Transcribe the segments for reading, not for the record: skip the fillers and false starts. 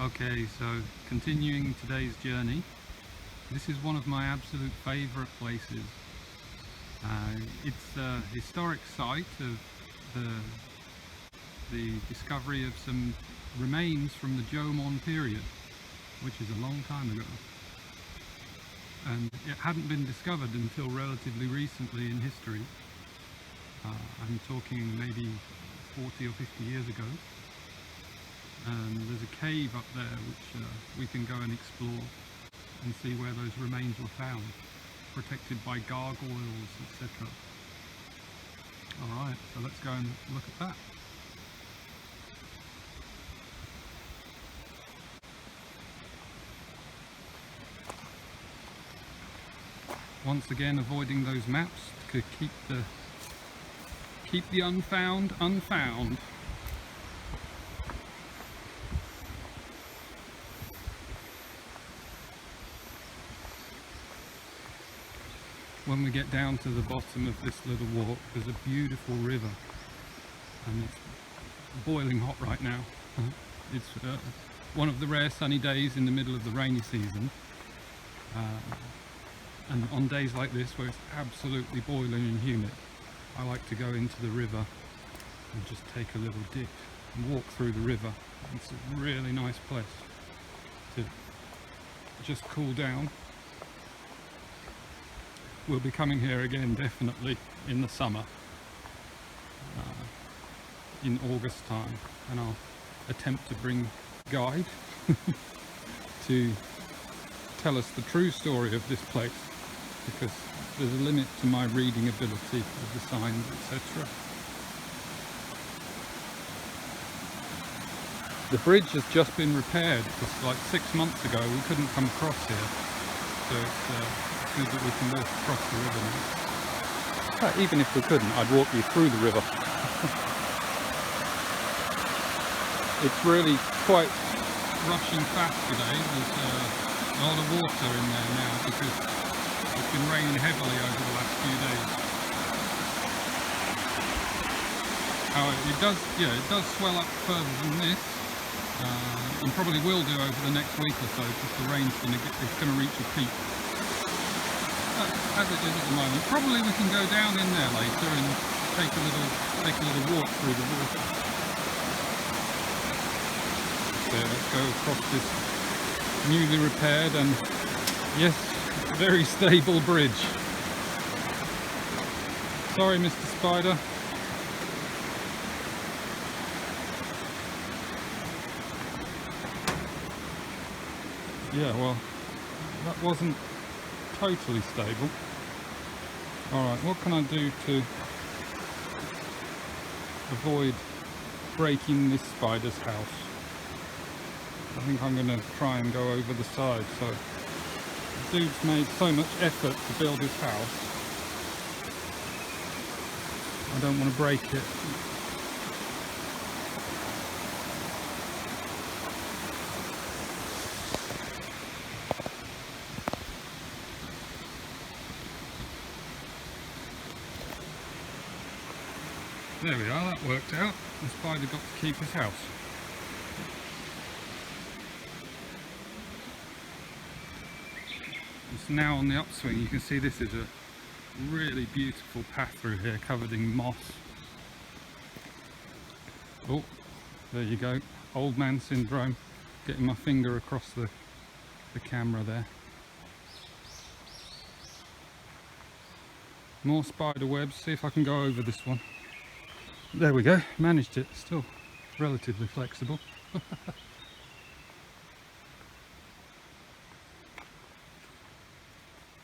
Okay, so continuing today's journey, this is one of my absolute favourite places. It's a historic site of the discovery of some remains from the Jomon period, which is a long time ago. And it hadn't been discovered until relatively recently in history. I'm talking maybe 40 or 50 years ago. And there's a cave up there which we can go and explore and see where those remains were found, protected by gargoyles, etc. Alright, so let's go and look at that. Once again, avoiding those maps to keep the unfound unfound. When we get down to the bottom of this little walk, there's a beautiful river, and it's boiling hot right now. It's one of the rare sunny days in the middle of the rainy season, and on days like this where it's absolutely boiling and humid, I like to go into the river and just take a little dip and walk through the river. It's a really nice place to just cool down. We'll be coming here again definitely in the summer, in August time, and I'll attempt to bring a guide to tell us the true story of this place, because there's a limit to my reading ability of the signs, etc. The bridge has just been repaired. It's like 6 months ago. We couldn't come across here, so it's good that we can walk across the river now. Even if we couldn't, I'd walk you through the river. It's really quite rushing fast today. There's a lot of water in there now because it's been raining heavily over the last few days. It does swell up further than this, and probably will do over the next week or so, because the rain's going to reach a peak. As it is at the moment. Probably we can go down in there later and take a little walk through the water. So let's go across this newly repaired and, yes, very stable bridge. Sorry, Mr. Spider. Yeah, well, that wasn't totally stable. Alright, what can I do to avoid breaking this spider's house? I think I'm going to try and go over the side. So the dude's made so much effort to build his house, I don't want to break it. There we are, that worked out. The spider got to keep his house. It's now on the upswing. You can see this is a really beautiful path through here, covered in moss. Oh, there you go. Old man syndrome. Getting my finger across the camera there. More spider webs. See if I can go over this one. There we go, managed it. Still relatively flexible.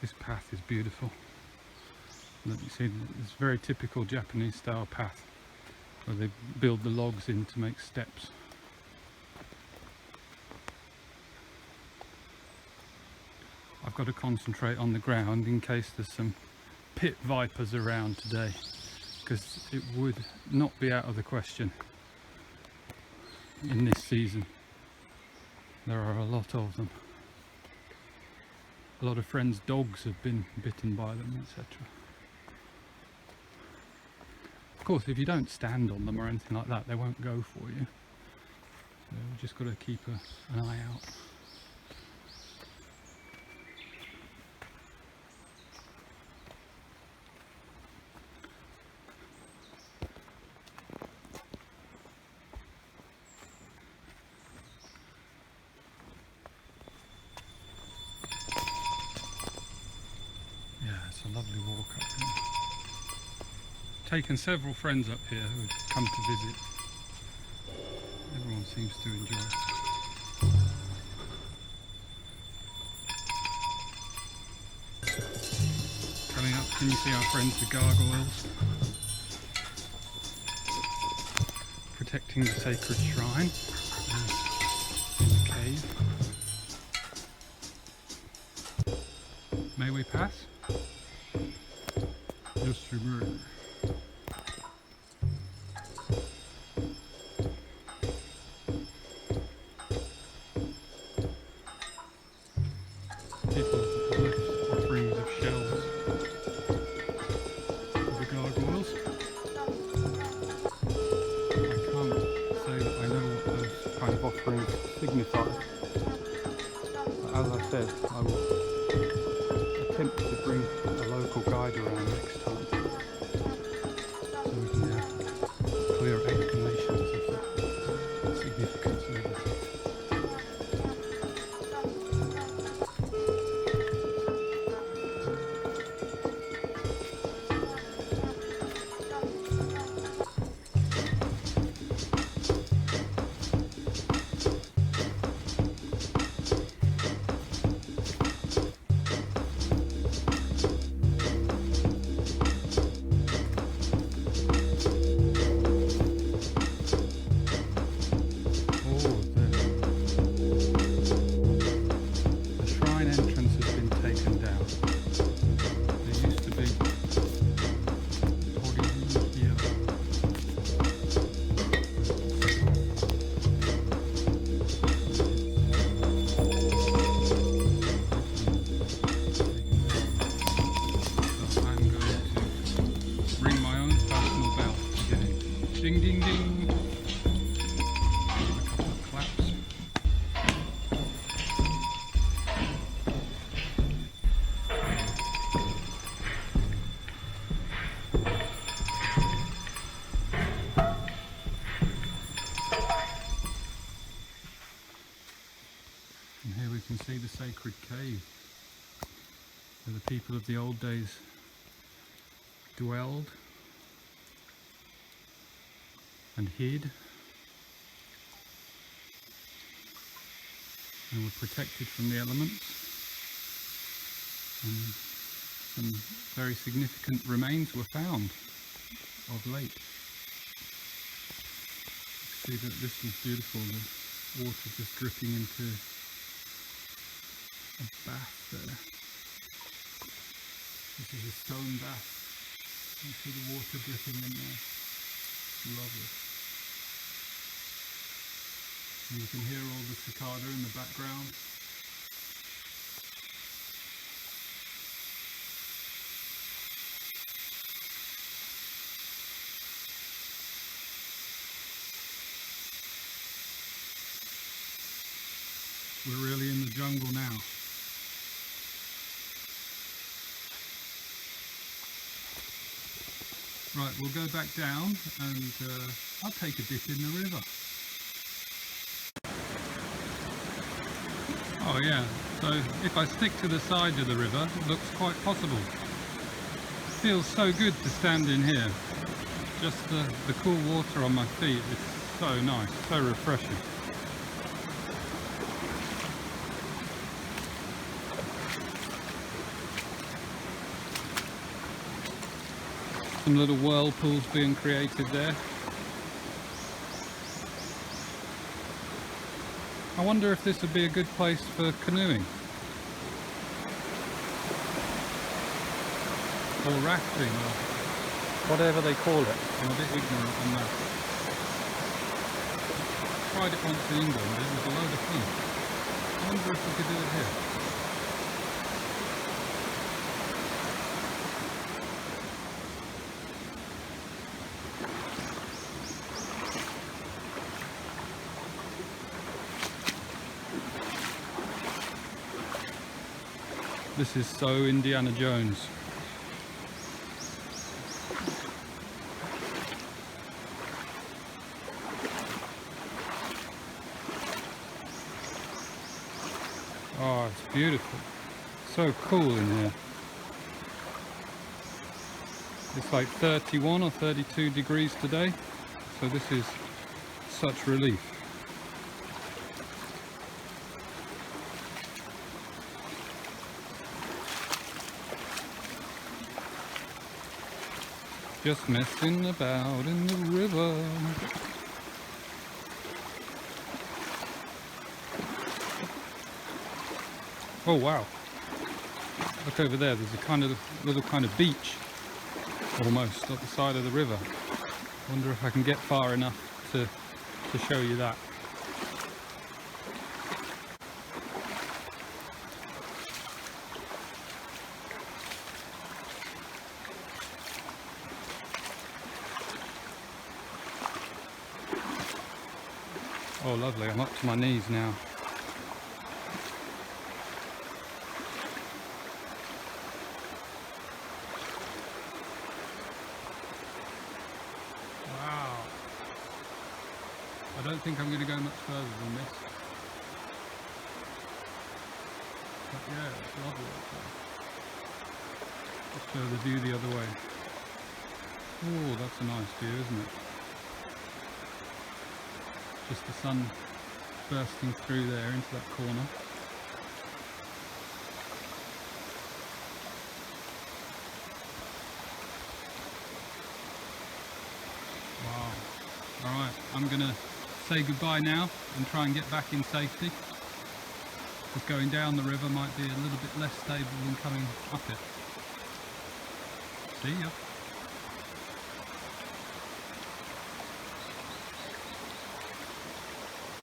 This path is beautiful. Look, you see, it's a very typical Japanese style path where they build the logs in to make steps. I've got to concentrate on the ground in case there's some pit vipers around today, because it would not be out of the question in this season. There are a lot of them. A lot of friends' dogs have been bitten by them, etc. Of course, if you don't stand on them or anything like that, they won't go for you. They'll just got to keep an eye out. Yeah, it's a lovely walk up here. Taken several friends up here who've come to visit. Everyone seems to enjoy it. Coming up, can you see our friends the gargoyles? Protecting the sacred shrine in the cave. May we pass? Yes, you may. People left offerings of shells for the gargoyles. I can't say that I know what those kind of offerings signify, but as I said, I will attempt to bring a local guide around next time so we can have clear explanations of the significance of everything. Ding ding ding. Give a couple of claps. And here we can see the sacred cave where the people of the old days dwelled and hid and were protected from the elements, and some very significant remains were found of late. You see that this is beautiful, the water just dripping into a bath there. This is a stone bath. You see the water dripping in there. Lovely. And you can hear all the cicada in the background. We're really in the jungle now. Right, we'll go back down and I'll take a dip in the river. Oh yeah, so if I stick to the side of the river, it looks quite possible. It feels so good to stand in here. Just the cool water on my feet is so nice, so refreshing. Some little whirlpools being created there. I wonder if this would be a good place for canoeing or rafting or whatever they call it. I'm a bit ignorant on that. Tried it once in England, it was a load of fun. I wonder if we could do it here. This is so Indiana Jones. Oh, it's beautiful. So cool in here. It's like 31 or 32 degrees today, so this is such relief. Just messing about in the river. Oh wow, look over there, there's a kind of little kind of beach almost at the side of the river. I wonder if I can get far enough to show you that. Oh lovely, I'm up to my knees now. Wow. I don't think I'm going to go much further than this. But yeah, it's lovely up there. Just show the view the other way. Oh, that's a nice view, isn't it? Just the sun bursting through there into that corner. Wow. Alright, I'm gonna say goodbye now and try and get back in safety. Because going down the river might be a little bit less stable than coming up it. See ya.